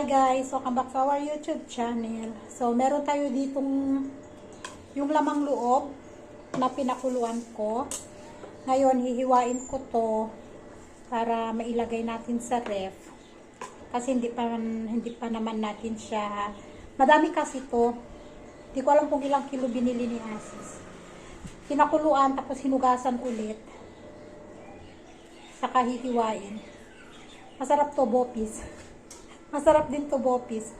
guys, welcome back to our YouTube channel. So, meron tayo ditong yung lamang loob na pinakuluan ko. Ngayon, hihiwain ko to para mailagay natin sa ref. Kasi hindi pa naman natin siya. Madami kasi to. Hindi ko alam kung ilang kilo binili ni Asis. Pinakuluan, tapos hinugasan ulit. Saka hihiwain. Masarap to, bopis. Masarap din to, bopis.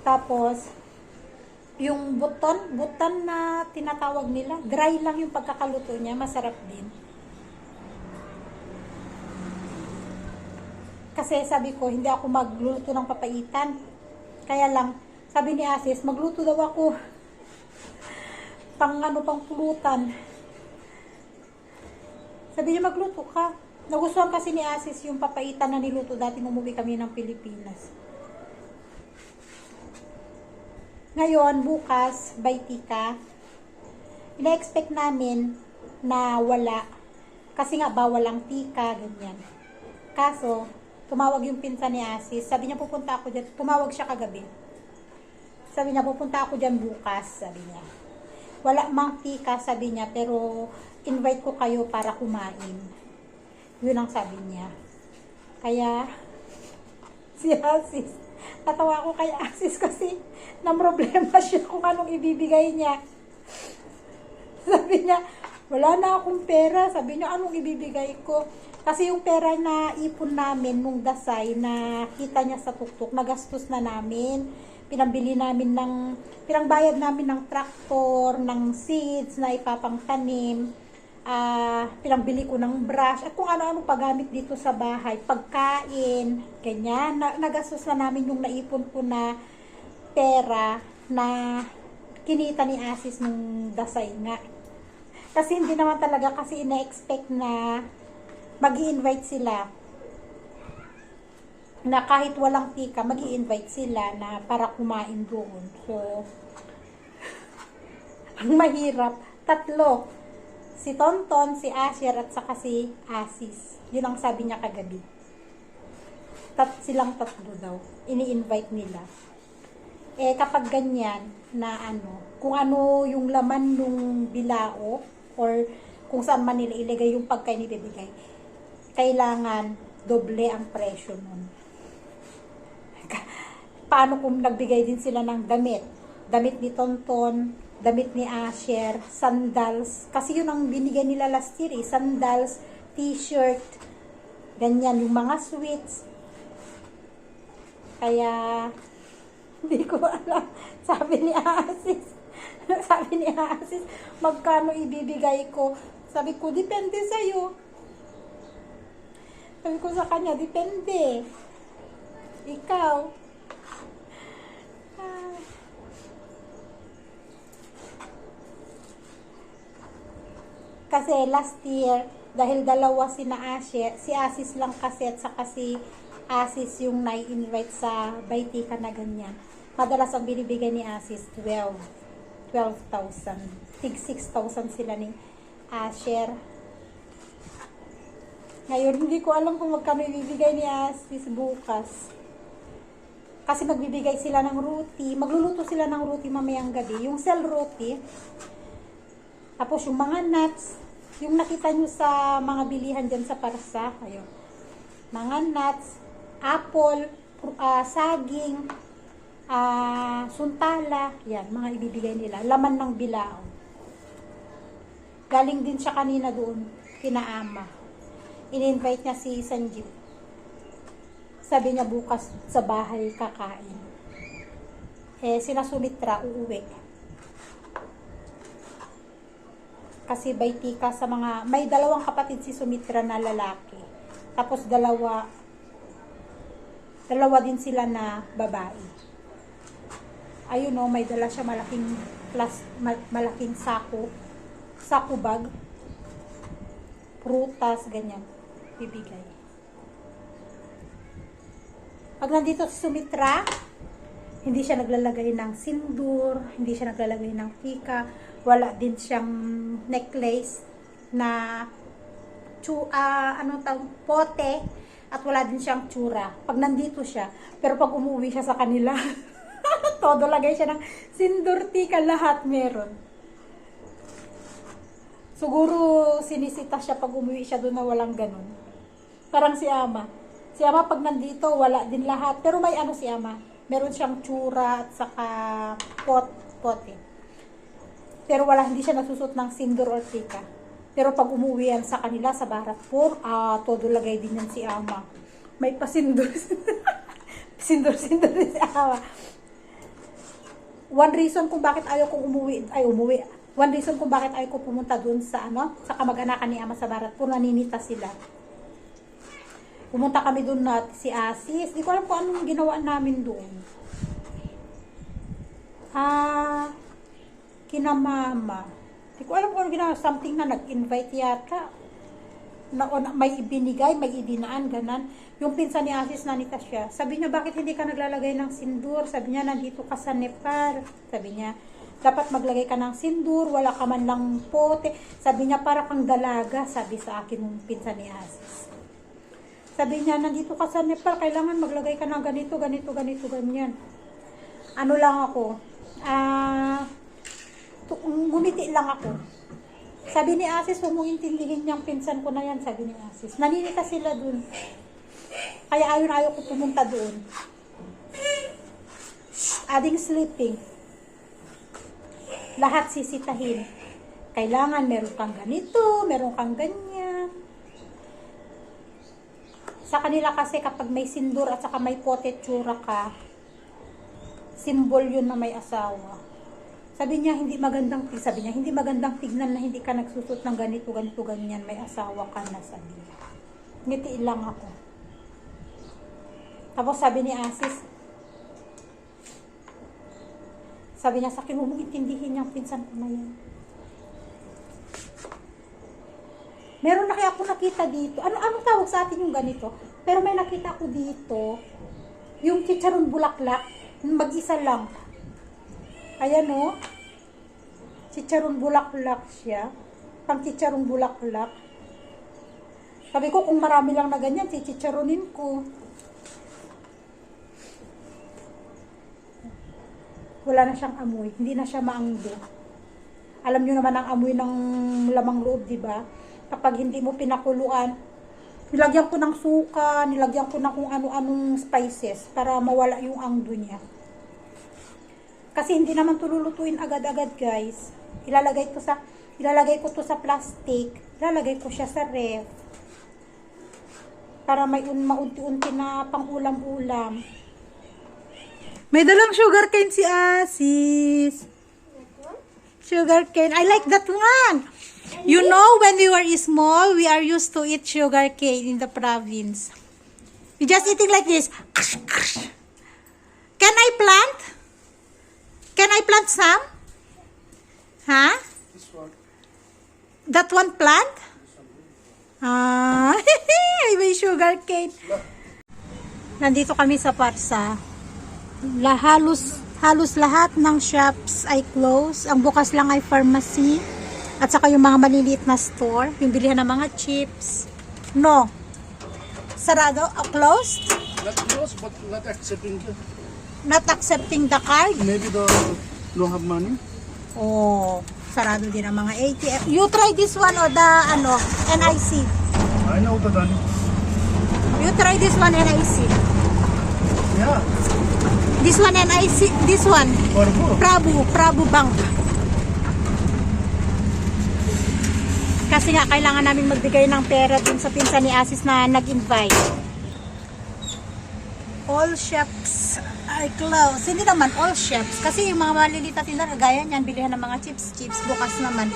Tapos, yung buton na tinatawag nila, dry lang yung pagkakaluto niya, masarap din. Kasi sabi ko, hindi ako magluluto ng papaitan. Kaya lang, sabi ni Asis, magluto daw ako. Pang pulutan. Sabi niya, magluto ka. Nagustuhan kasi ni Asis yung papaitan na niluto dati nung umuwi kami ng Pilipinas. Ngayon, bukas, by tika, ina-expect namin na wala. Kasi nga, bawal ang tika, ganyan. Kaso, tumawag yung pinsan ni Asis. Sabi niya, pupunta ako dyan. Tumawag siya kagabi. Sabi niya, pupunta ako dyan bukas, sabi niya. Wala mang tika, sabi niya, pero invite ko kayo para kumain. Yun ang sabi niya. Kaya, si Asis, natawa ko kay Asis kasi na problema siya kung anong ibibigay niya. Sabi niya, wala na akong pera. Sabi niya, anong ibibigay ko? Kasi yung pera na ipon namin nung dasay na kita niya sa tuktok, nagastos na namin. Pinangbayad namin ng traktor, ng seeds na ipapangtanim. Pinambili ko ng brush at kung ano-ano paggamit dito sa bahay, pagkain, ganyan. Nagastos na namin yung naipon ko na pera na kinita ni Asis nung dasay nga. Kasi hindi naman talaga kasi ina-expect na mag-i-invite sila. Na kahit walang tika, mag-i-invite sila na para kumain doon. So, ang mahirap, tatlo. Si Tonton, si Asher, at saka si Asis. Yun ang sabi niya kagabi. Silang tatlo daw. Ini-invite nila. Eh, kapag ganyan, na kung ano yung laman nung bilao, or kung saan man nila ilagay yung pagkain ibibigay, kailangan doble ang presyo nun. Paano kung nagbigay din sila ng damit? Damit ni Tonton, damit ni Asher, sandals. Kasi yun ang binigay nila last year eh. Sandals, t-shirt, ganyan, yung mga sweets. Kaya, hindi ko alam. Sabi ni Asis, magkano ibibigay ko? Sabi ko, depende sa'yo. Sabi ko sa kanya, depende. Ikaw. Kasi last year, dahil dalawa si Asis lang kasi at saka si Asis yung nai-invite sa Baitika na ganyan. Madalas ang binibigay ni Asis, 12,000. Tig 6,000 sila ni Asher. Ngayon, hindi ko alam kung magkano ibibigay ni Asis bukas. Kasi magbibigay sila ng roti. Magluluto sila ng roti mamayang gabi. Yung cell roti. Tapos yung mga nuts, yung nakita nyo sa mga bilihan dyan sa Parsa, ayun. Mga nuts, apple, saging, suntala, yan, mga ibibigay nila. Laman ng bilao. Galing din siya kanina doon, kina Ama. In-invite niya si Sanjeev. Sabi niya bukas sa bahay kakain. Eh, sina Sumitra, uuwi. Kasi Baitika sa mga, may dalawang kapatid si Sumitra na lalaki. Tapos dalawa din sila na babae. Ayun o, may dala siya malaking sako bag, prutas, ganyan, bibigay. Pag nandito si Sumitra, hindi siya naglalagay ng sindur, hindi siya naglalagay ng tika, wala din siyang necklace na pote At wala din siyang tsura. Pag nandito siya, pero pag umuwi siya sa kanila, todo lagay siya ng sindurtika, lahat meron. Siguro sinisita siya pag umuwi siya doon na walang ganun. Parang si Ama. Si Ama pag nandito, wala din lahat. Pero may ano si Ama. Meron siyang tsura at saka pote. Pero hindi siya nagsusot ng sindur or tika. Pero pag umuwi yan sa kanila, sa Baratpur, todo lagay din yan si Ama. May pasindur. Sindur din si Ama. One reason kung bakit ayaw kong umuwi. One reason kung bakit ayaw ko pumunta doon sa sa kamag-anakan ni Ama sa Baratpur, naninita sila. Pumunta kami doon na si Asis. Di ko alam kung anong ginawa namin doon. Kina Mama. Di ko alam kung anong ginawa. Something na nag-invite yata. May ibinigay, may idinaan, ganan. Yung pinsan ni Asis, nanita siya. Sabi niya, bakit hindi ka naglalagay ng sindur? Sabi niya, nandito ka sa Nepal. Sabi niya, dapat maglagay ka ng sindur, wala ka man lang pote. Sabi niya, para kang dalaga, sabi sa akin yung pinsan ni Asis. Sabi niya, nandito ka sa Nepal, kailangan maglagay ka ng ganito, ganyan. Ano lang ako, ngumiti lang ako. Sabi ni Asis, huwag mong intindihin niyang pinsan ko na yan, sabi ni Asis. Naninita sila dun. Kaya ayaw ko pumunta doon. Adding sleeping. Lahat sisitahin. Kailangan meron kang ganito, meron kang ganyan. Sa kanila kasi kapag may sindur at saka may pote tsura ka, symbol yun na may asawa. Sabi niya, hindi magandang tignan na hindi ka nagsusot ng ganito, ganyan, may asawa ka na, sabi niya. Ngiti lang ako. Tapos sabi ni Asis, sabi niya sa akin, huwag mong intindihin niyang pinsan ko na yan. Meron na kaya ako nakita dito. Anong tawag sa atin yung ganito? Pero may nakita ako dito. Yung chicharon bulaklak. Mag-isa lang. Ayan o. Chicharon bulaklak siya. Pang chicharon bulaklak. Sabi ko kung marami lang na ganyan, chicharonin ko. Wala na siyang amoy. Hindi na siya maanggo. Alam nyo naman ang amoy ng lamang loob, diba? Kapag hindi mo pinakuluan, nilagyan ko ng suka, nilagyan ko ng kung ano-anong spices para mawala yung angdo niya. Kasi hindi naman tululutuin agad-agad, guys. Ilalagay ko to sa plastic, ilalagay ko siya sa ref para may maunti-unti na pang-ulam-ulam. May dalang sugar cane si Asis. Sugar cane. I like that one. You know, when we were small, we are used to eat sugar cane in the province. We just eating like this. Can I plant? Can I plant some? Huh? This one. That one plant? May sugar cane. Nandito kami sa Parsa. Halos lahat ng shops ay closed. Ang bukas lang ay pharmacy. At saka yung mga maliliit na store, yung bilihan ng mga chips. No. Sarado? Closed? Not close, but not accepting. Not accepting the card? Maybe they don't have money. Oh, sarado din ang mga ATM. You try this one or the NIC? I know the done. You try this one NIC. Yeah. This one NIC. This one. Prabhu Bank. Kasi nga, kailangan namin magbigay ng pera dun sa pinsan ni Asis na nag-invite. All shops are closed. Hindi naman all shops. Kasi yung mga maliliit na tindahan, gaya niyan, bilihan ng mga chips. Bukas naman.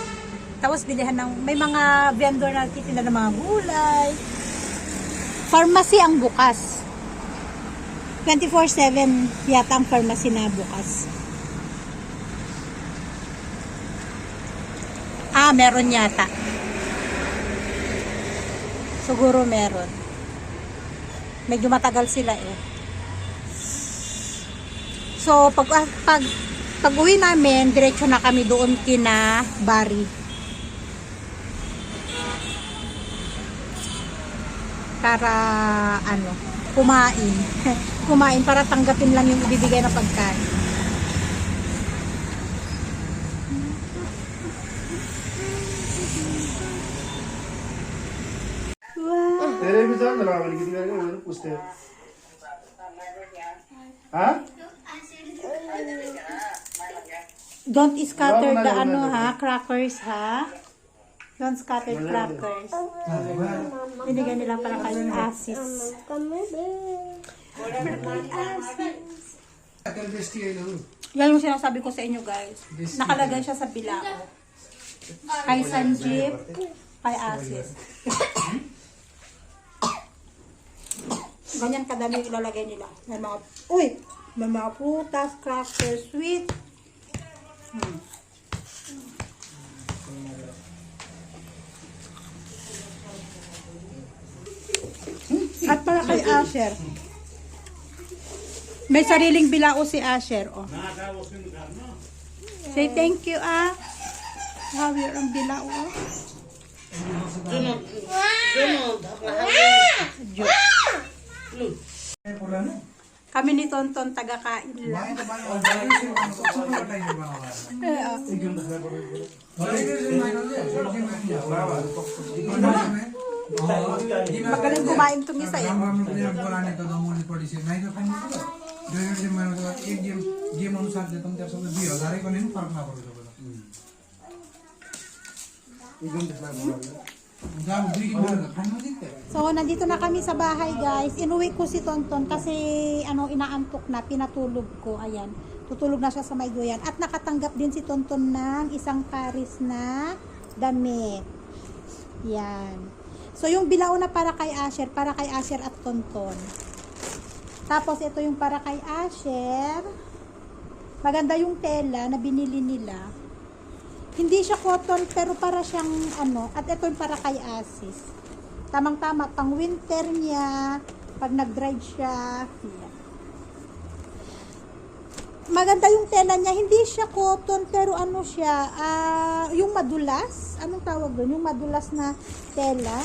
Tapos bilihan ng, may mga vendor na nagtitinda ng mga gulay. Pharmacy ang bukas. 24/7 yata ang pharmacy na bukas. Meron yata. Siguro meron. Medyo matagal sila eh. So, pag uwi namin, diretso na kami doon kina Bari. para kumain. Kumain para tanggapin lang yung ibibigay na pagkain. Wow. तेरे भी जान रहा वाली कितनी बार मैंने पूछते हैं हाँ Don't scatter the crackers ha. Don't scatter crackers. Binigyan nila para kayong asis. Yan yung sinasabi ko sa inyo guys. Nakalagay siya sa bilao. Kay Sanjeev, kay Asis. Ganyan kadami yung ilalagay nila. May mga prutas, crackers, sweet. At para kay Asher. May sariling bilao si Asher. Oh. Say thank you, Hawi ang bilao. Kami ni Tonton taga-kain lang. Magaling kumain itong isa eh. So, nandito na kami sa bahay guys. Inuwi ko si Tonton kasi inaantok na, pinatulog ko. Ayan, tutulog na siya sa may duyan. At nakatanggap din si Tonton ng isang paris na damit. Yan. So, yung bilao na para kay Asher at Tonton. Tapos, ito yung para kay Asher. Maganda yung tela na binili nila. Hindi siya cotton, pero para siyang at ito yung para kay Asis. Tamang-tama, pang winter niya, pag nag-drive siya. Yan. Maganda yung tela niya, hindi siya cotton, pero siya, yung madulas, anong tawag doon? Yung madulas na tela.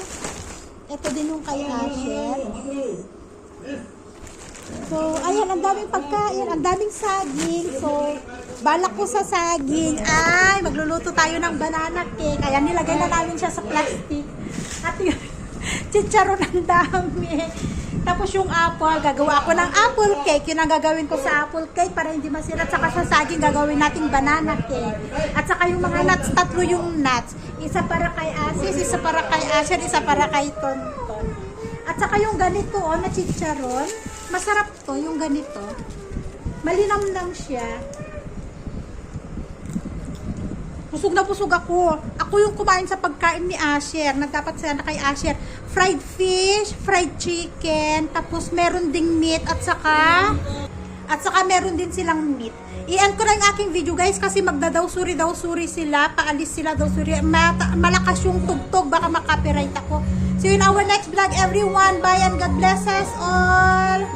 Ito din yung kay Asher. So, ayan, ang daming pagkain, ang daming saging. So, balak ko sa saging ay magluluto tayo ng banana cake. Ayan, nilagay na namin siya sa plastic. At yung chicharon ang dami. Tapos yung apple, gagawa ako ng apple cake. Yun ang gagawin ko sa apple cake para hindi masira. At saka sa saging, gagawin nating banana cake. At saka yung mga nuts, 3 yung nuts. Isa para kay Asis, isa para kay Asher, isa para kay Tonton. At saka yung ganito, na chicharon. Masarap to, yung ganito. Malinamnam siya. Busog na busog ako. Ako yung kumain sa pagkain ni Asher. Dapat sana kay Asher. Fried fish, fried chicken, tapos meron ding meat at saka meron din silang meat. I-end ko na yung aking video guys kasi magdadaw-suri sila. Paalis sila daw-suri. Malakas yung tugtog. Baka makapiright ako. See you in our next vlog everyone. Bye and God bless us all.